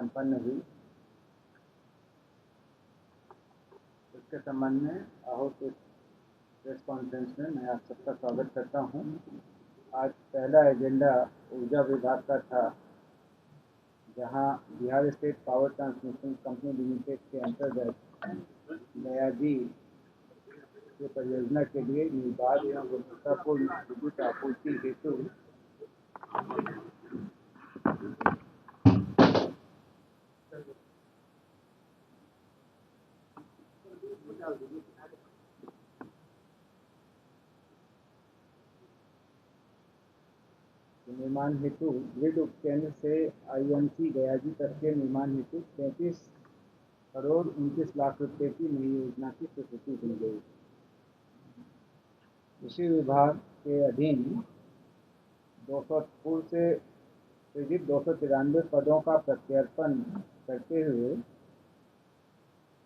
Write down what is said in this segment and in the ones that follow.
संपन्न हुई। इसके संबंध में आहूत इस प्रेस कॉन्फ्रेंस में मैं आप सबका स्वागत करता हूं। आज पहला एजेंडा ऊर्जा विभाग का था, जहां Bihar state power transmission company limited के अंतर्गत नयाजी के परियोजना के लिए निर्बाध एवं गुणवत्तापूर्ण विद्युत आपूर्ति हेतु निर्माण हेतु ग्रिड उपकेंद्र से आईएमसी गयाजी तक के निर्माण हेतु 33 करोड़ 29 लाख रुपए की नई योजना की स्वीकृति दी गई। कृषि विभाग के अधीन 200 पूर्व से सृजित 293 पदों का प्रत्यर्पण करते हुए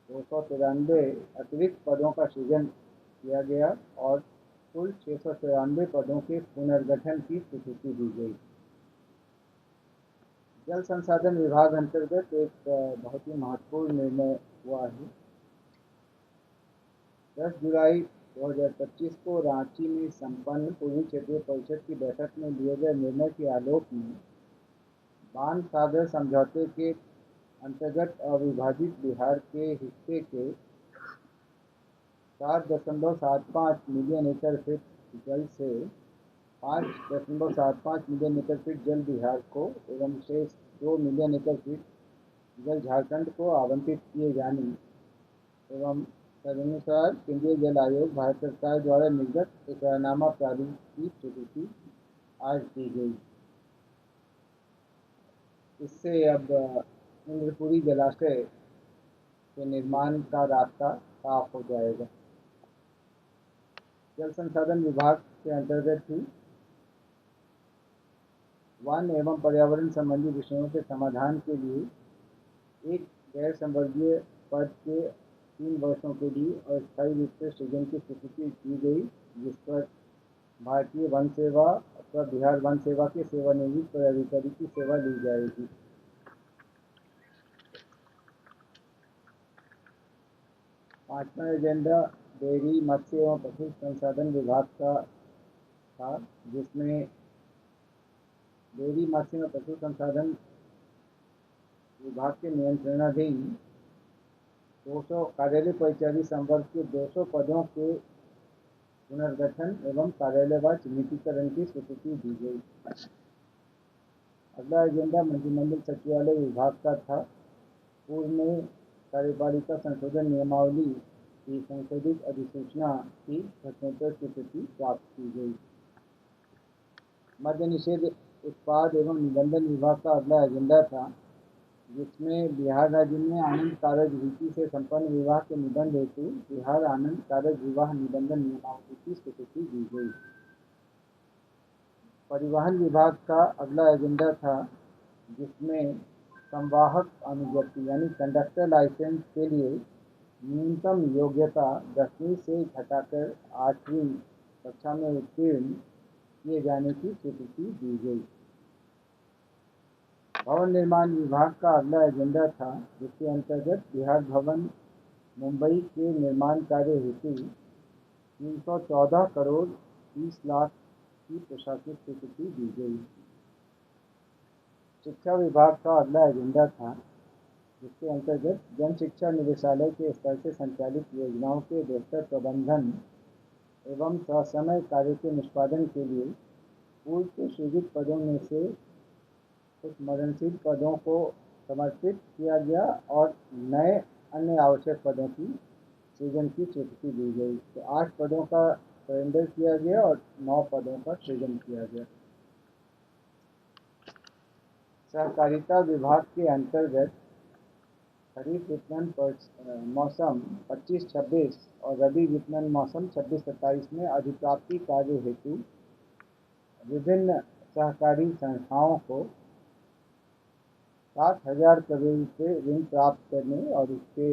293 अतिरिक्त पदों का सृजन किया गया और कुल 694 पदों के पुनर्गठन की स्वीकृति दी गई। जल संसाधन विभाग अंतर्गत एक बहुत ही महत्वपूर्ण निर्णय हुआ है। 10 जुलाई 2025 को रांची में संपन्न पूर्वी क्षेत्रीय परिषद की बैठक में लिए गए निर्णय के आलोक में बाण सागर समझौते के अंतर्गत अविभाजित बिहार के हिस्से के 4.75 मिलियन एकड़ फीट जल से 5.75 मिलियन एकड़ फीट जल बिहार को एवं शेष 2 मिलियन एकड़ फीट जल झारखंड को आवंटित किए जाने एवं तदनुसार केंद्रीय जल आयोग भारत सरकार द्वारा निर्गत एकरारनामा प्रारूप की स्वीकृति आज दी गई। इससे अब इंद्रपुरी जलाशय के निर्माण का रास्ता साफ हो जाएगा। जल संसाधन विभाग के अंतर्गत ही वन एवं पर्यावरण संबंधी विषयों के समाधान के लिए एक गैर संवर्गीय पद के 3 वर्षों के लिए अस्थायी रूप से सृजन की स्वीकृति दी गई, जिस पर भारतीय वन सेवा अथवा बिहार वन सेवा के सेवानिवृत्त पदाधिकारी की सेवा ली जाएगी। पांचवा एजेंडा डेयरी मत्स्य एवं पशु संसाधन विभाग का था, जिसमें डेयरी मत्स्य एवं पशु संसाधन विभाग के नियंत्रणाधीन 200 कार्यालय परिचारी संवर्ग के 200 पदों के पुनर्गठन एवं कार्यालयवार चिन्हितीकरण की स्वीकृति दी गई। अगला एजेंडा मंत्रिमंडल सचिवालय विभाग का था। पूर्व में कार्यपालिका संशोधन नियमावली की संशोधित अधिसूचना की प्रश्नोत्तर स्वीकृति प्राप्त की गई। मद्य निषेध उत्पाद एवं निबंधन विभाग का अगला एजेंडा था, जिसमें बिहार राज्य में आनंद कारज रीति से संपन्न विवाह के निबंध हेतु बिहार आनंद कारज विवाह निबंधन नियमावली की स्वीकृति दी गई। परिवहन विभाग का अगला एजेंडा था, जिसमें संवाहक अनुज्ञप्ति यानी कंडक्टर लाइसेंस के लिए न्यूनतम योग्यता 10वीं से घटाकर 8वीं कक्षा में उत्तीर्ण किए जाने की स्वीकृति दी गई। भवन निर्माण विभाग का अगला एजेंडा था, जिसके अंतर्गत बिहार भवन मुंबई के निर्माण कार्य हेतु 314 करोड़ 30 लाख की प्रशासनिक स्वीकृति दी गई। शिक्षा विभाग का अगला एजेंडा था, जिसके अंतर्गत जन शिक्षा निदेशालय के स्तर से संचालित योजनाओं के बेहतर प्रबंधन एवं ससमय कार्य के निष्पादन के लिए पूर्व के सृजित पदों में से कुछ मरणशील पदों को समर्पित किया गया और नए अन्य आवश्यक पदों की सृजन की स्वीकृति दी गई। तो 8 पदों का सरेंडर किया गया और 9 पदों का सृजन किया गया। सहकारिता विभाग के अंतर्गत खरीफ विपणन मौसम 25-26 और रबी विपणन मौसम 26-27 में अधिप्राप्ति कार्य हेतु विभिन्न सहकारी संस्थाओं को 7,000 करोड़ रुपये ऋण प्राप्त करने और उसके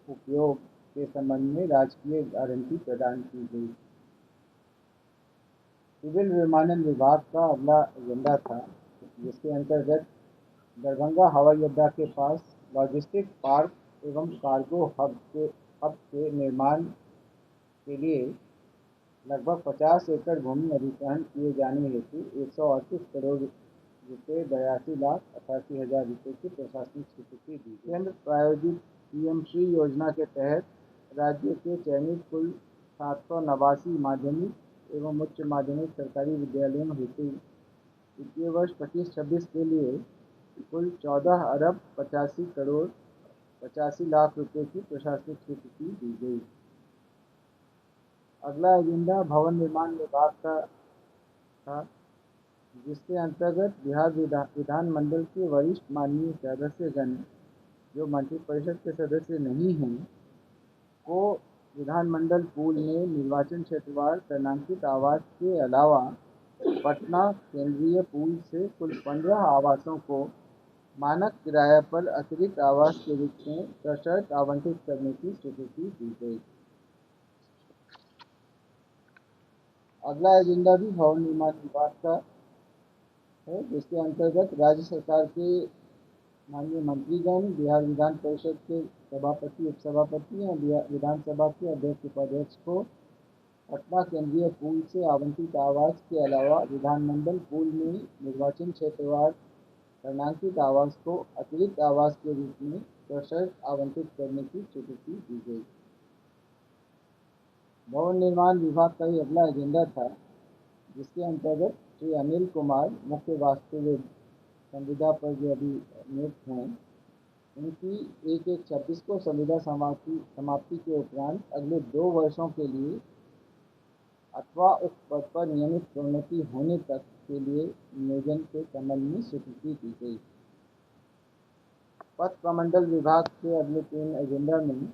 उपयोग के संबंध में राजकीय गारंटी प्रदान की गई। सिविल विमानन विभाग का अगला एजेंडा था, जिसके अंतर्गत दरभंगा हवाई अड्डा के पास लॉजिस्टिक पार्क एवं कार्गो हब के निर्माण के लिए लगभग 50 एकड़ भूमि अधिग्रहण किए जाने हेतु 138 करोड़ रुपये 82,88,000 रुपये की प्रशासनिक स्वीकृति दी। केंद्र प्रायोजित पीएम श्री योजना के तहत राज्य के चयनित कुल 789 माध्यमिक एवं उच्च माध्यमिक सरकारी विद्यालयों हेतु वित्तीय वर्ष 25-26 के लिए कुल 14 अरब 85 करोड़ 85 लाख रुपये की प्रशासनिक स्वीकृति दी गई। अगला एजेंडा भवन निर्माण विभाग का था, जिसके अंतर्गत बिहार विधानमंडल के वरिष्ठ माननीय सदस्यगण जो मंत्रिपरिषद के सदस्य नहीं हैं को विधानमंडल पूल में निर्वाचन क्षेत्रवार टनांकित आवास के अलावा पटना केंद्रीय पूल से कुल 15 आवासों को मानक किराया पर अतिरिक्त आवास के रूप में सशर्त आवंटित करने की स्वीकृति दी गई। अगला एजेंडा भी भवन निर्माण विभाग का है, जिसके अंतर्गत राज्य सरकार के माननीय मंत्रीगण, बिहार विधान परिषद के सभापति, उपसभापति और विधानसभा के अध्यक्ष उपाध्यक्ष को पटना केंद्रीय पूल से आवंटित आवास के अलावा विधानमंडल पूल में निर्वाचन क्षेत्रवार टनांकित आवास को अतिरिक्त आवास के रूप में सशर्त आवंटित करने की स्वीकृति दी गई। भवन निर्माण विभाग का ही अगला एजेंडा था, जिसके अंतर्गत श्री अनिल कुमार मुख्य वास्तुविद संविदा पर जो अभी नियुक्त हैं, उनकी 1/1/26 को संविदा समाप्ति के उपरांत अगले 2 वर्षों के लिए अथवा उस पद पर नियमित प्रोन्नति होने तक के लिए नियोजन के संबंध में स्वीकृति दी गई। पथ प्रमंडल विभाग के अगले 3 एजेंडा में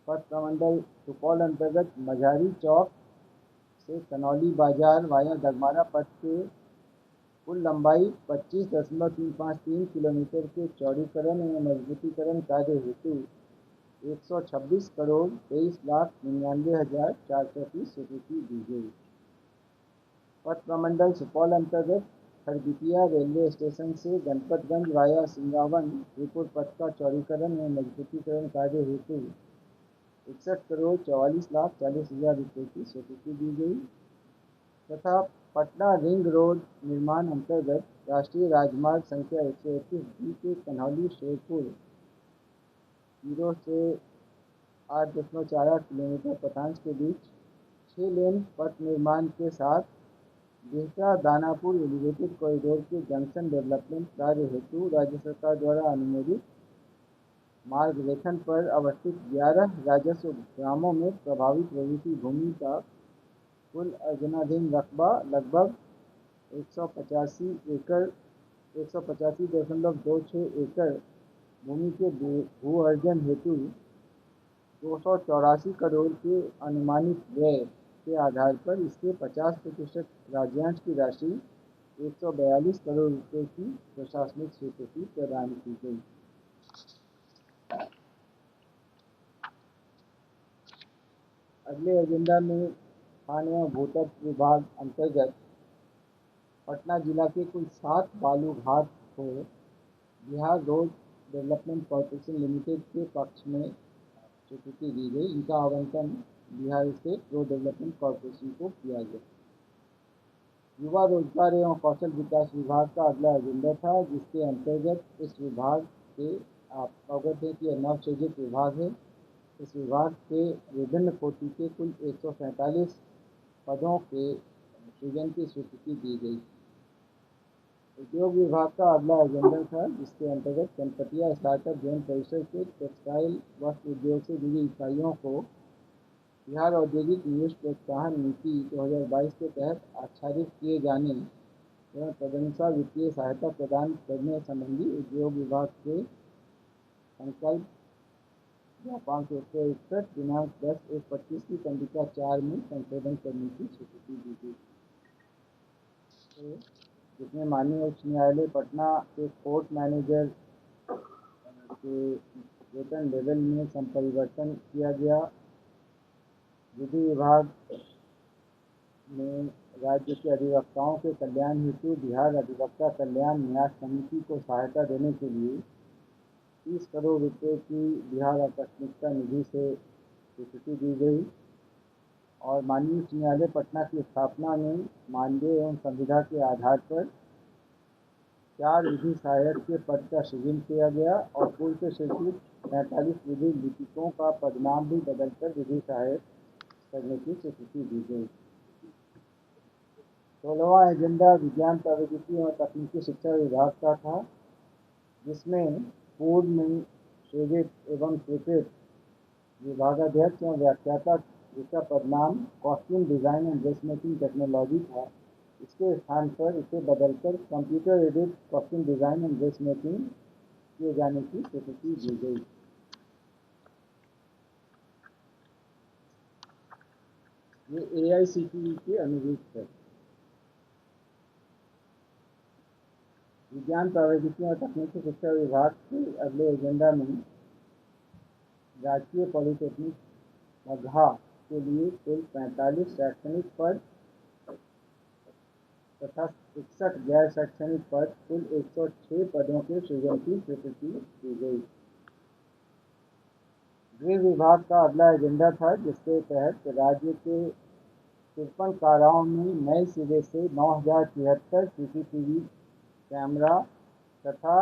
पथ प्रमंडल सुपौल अंतर्गत मझारी चौक से कनौली बाजार वाया दगमारा पथ के कुल लंबाई 25.353 किलोमीटर के चौड़ीकरण एवं मजबूतीकरण कार्य हेतु 126 करोड़ 23,99,400 की स्वीकृति दी गई। पथ प्रमंडल सुपौल अंतर्गत खरबिटिया रेलवे स्टेशन से गणपतगंज वाया सिंगावन त्रिपुर पथ का चौड़ीकरण एवं मजबूतीकरण कार्य हेतु 61 करोड़ 44,40,000 रुपये की स्वीकृति दी गई तथा पटना रिंग रोड निर्माण अंतर्गत राष्ट्रीय राजमार्ग संख्या 131B के कन्हौली शेरपुर 0 से 8.48 किलोमीटर पथांश के बीच 6 लेन पथ निर्माण के साथ बिहटा दानापुर एलिवेटेड कॉरिडोर के जंक्शन डेवलपमेंट कार्य हेतु राज्य सरकार द्वारा अनुमोदित मार्ग रेखन पर अवस्थित 11 राजस्व ग्रामों में प्रभावित प्रवृत्ति भूमि का कुल अर्जनाधीन रकबा लगभग 185.26 एकड़ भूमि के भू अर्जन हेतु 284 करोड़ के अनुमानित व्यय के आधार पर इसके 50% राज्यांश की राशि 142 करोड़ रुपये की प्रशासनिक स्वीकृति प्रदान की गई। अगले एजेंडा में खान एवं भूतत्व विभाग अंतर्गत पटना जिला के कुल 7 बालू घाट को Bihar road development corporation limited के पक्ष में स्वीकृति दी गई। इनका आवंटन Bihar state road development corporation को किया गया। युवा रोजगार एवं कौशल विकास विभाग का अगला एजेंडा था, जिसके अंतर्गत इस विभाग के आप अवगत हैं कि नवसृजित विभाग है। इस विभाग के विभिन्न कोटि के कुल 147 पदों के सृजन की स्वीकृति दी गई। उद्योग विभाग का अगला एजेंडा था, जिसके अंतर्गत कनपटिया स्टार्टअप जोन परिसर के टेक्सटाइल वस्त्र उद्योग से जुड़ी इकाइयों को बिहार औद्योगिक निवेश प्रोत्साहन नीति 2022 के तहत आच्छादित किए जाने एवं तदनुसार वित्तीय सहायता प्रदान करने संबंधी उद्योग विभाग के संकल्प 561 दिनांक 10/1/25 की कंडिका 4 में संशोधन करने की स्वीकृति दी गई, जिसमें माननीय उच्च न्यायालय पटना के कोर्ट मैनेजर के वेतन लेवल में संपरिवर्तन किया गया। विधि विभाग में राज्य के अधिवक्ताओं के कल्याण हेतु बिहार अधिवक्ता कल्याण न्यास समिति को सहायता देने के लिए 30 करोड़ रुपए की बिहार आकस्मिकता निधि से स्वीकृति दी गई और माननीय उच्च न्यायालय पटना की स्थापना में मानदेय एवं संविदा के आधार पर 4 विधि सहायक के पद का सृजन किया गया और पूर्व से स्वीकृत 45 विधि लिपिकों का पदनाम भी बदलकर विधि सहायक करने की स्वीकृति दी गई। 16वां एजेंडा विज्ञान प्रौद्योगिकी और तकनीकी शिक्षा विभाग का था, जिसमें पूर्व में सृजित एवं स्वीकृत विभागाध्यक्ष एवं व्याख्याता जिसका पदनाम costume design and dress making technology था, इसके स्थान पर इसे बदलकर computer aided costume design and dress making किए जाने की स्वीकृति दी गई। ये AICTE के अनुरूप है। विज्ञान प्रौद्योगिकी और तकनीकी शिक्षा विभाग के अगले एजेंडा में राजकीय पॉलिटेक्निक मगहा के लिए कुल 45 शैक्षणिक पद तथा 61 गैर शैक्षणिक पद कुल 106 पदों के सृजन की स्वीकृति दी गई। गृह विभाग का अगला एजेंडा था, जिसके तहत राज्य के 53 काराओं में नए सिरे से 9073 CCTV कैमरा तथा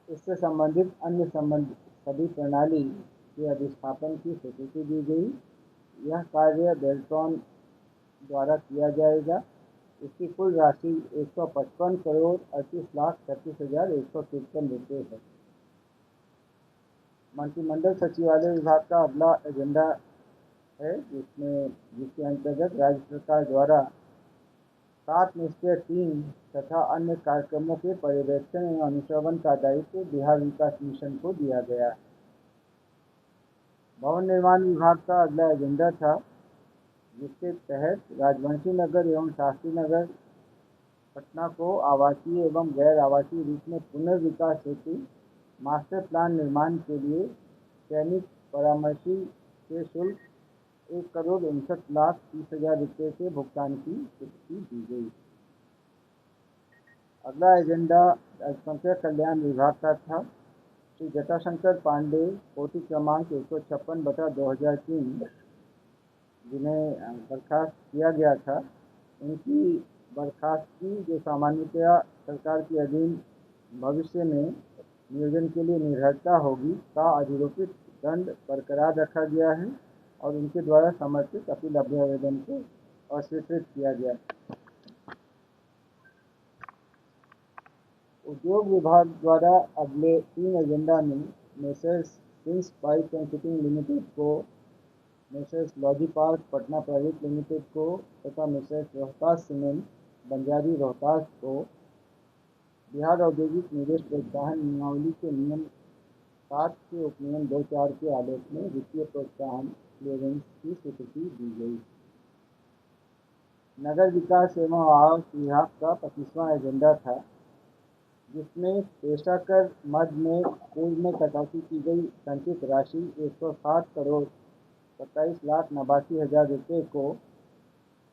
इससे संबंधित अन्य सभी प्रणाली के अधिस्थापन की स्वीकृति दी गई। यह कार्य बेल्ट्रॉन द्वारा किया जाएगा। इसकी कुल राशि 155 करोड़ 38,36,153 रुपये है। मंत्रिमंडल सचिवालय विभाग का अगला एजेंडा है, जिसके अंतर्गत राज्य सरकार द्वारा 7 निष्क्रिय टीम तथा अन्य कार्यक्रमों के पर्यवेक्षण एवं अनुश्रवण का दायित्व बिहार विकास मिशन को दिया गया। भवन निर्माण विभाग का अगला एजेंडा था, जिसके तहत राजवंशी नगर एवं शास्त्री नगर पटना को आवासीय एवं गैर आवासीय रूप में पुनर्विकास हेतु मास्टर प्लान निर्माण के लिए चयनित परामर्शी के शुल्क 1,59,30,000 रुपये के भुगतान की स्वीकृति दी गई। अगला एजेंडा अल्पसंख्यक कल्याण विभाग का था। श्री जटाशंकर पांडे कोटि क्रमांक 156/2003 जिन्हें बर्खास्त किया गया था, उनकी बर्खास्तगी जो सामान्यतया सरकार के अधीन भविष्य में नियोजन के लिए निर्भरता होगी का अधिरोपित दंड बरकरार रखा गया है और उनके द्वारा समर्पित अपील अभ्यावेदन को अस्वीकृत किया गया। उद्योग विभाग द्वारा अगले 3 एजेंडा में messrs prince pipe and fitting limited को, मेसर्स लॉजी पार्क पटना प्राइवेट लिमिटेड को तथा मेसर्स रोहतास सीमेंट बंजारी रोहतास को बिहार औद्योगिक निवेश प्रोत्साहन नियमावली के नियम 7 के उपनियम 2(4) के आलोक में वित्तीय प्रोत्साहन क्लियरेंस की स्वीकृति दी गई। नगर विकास एवं आवास विभाग का 25वां एजेंडा था, जिसमें पेशाकर मद में पूर्व में कटौती की गई संचित राशि 160 करोड़ 27,89,000 रुपये को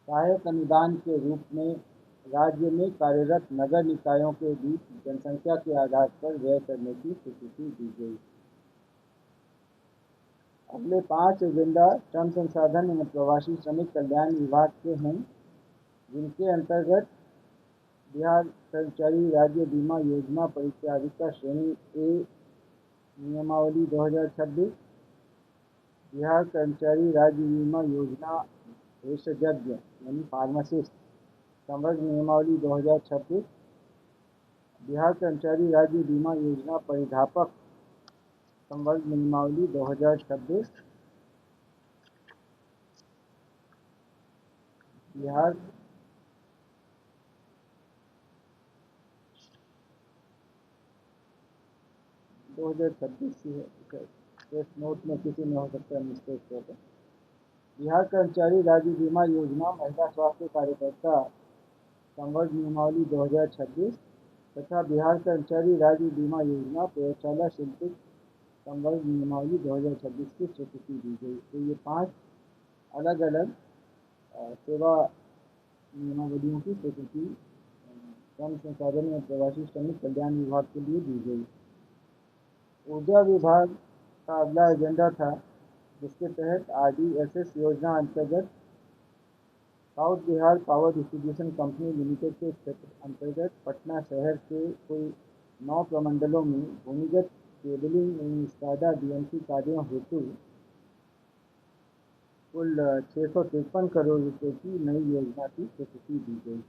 सहायक अनुदान के रूप में राज्य में कार्यरत नगर निकायों के बीच जनसंख्या के आधार पर व्यय करने की स्वीकृति दी गई। अगले 5 एजेंडा श्रम संसाधन एवं प्रवासी श्रमिक कल्याण विभाग के हैं, जिनके अंतर्गत बिहार कर्मचारी राज्य बीमा योजना परिचारिका श्रेणी ए नियमावली 2026, बिहार कर्मचारी राज्य बीमा योजना भेषजज्ञ यानी फार्मासिस्ट संवर्ग नियमावली 2026, बिहार कर्मचारी राज्य बीमा योजना परिधापक संवर्ग नियमावली 2026, बिहार नोट में किसी में हो सकता है मिस्टेक होगा। बिहार कर्मचारी राज्य बीमा योजना महिला स्वास्थ्य कार्यकर्ता संवर्ग नियमावली 2026 तथा बिहार कर्मचारी राज्य बीमा योजना प्रयोगशाला शिल्पिक संवर्ग नियमावली 2026 की स्वीकृति दी गई। तो ये 5 अलग अलग सेवा नियमावलियों की स्वीकृति श्रम संसाधन एवं प्रवासी श्रमिक कल्याण विभाग के लिए दी गई। ऊर्जा विभाग का अगला एजेंडा था, जिसके तहत RDSS योजना अंतर्गत south Bihar power distribution company limited के क्षेत्र अंतर्गत पटना शहर के कुल 9 प्रमंडलों में भूमिगत केबलिंग एवं स्काडा DMC कार्यों हेतु कुल 653 करोड़ रुपये की नई योजना की स्वीकृति दी गई।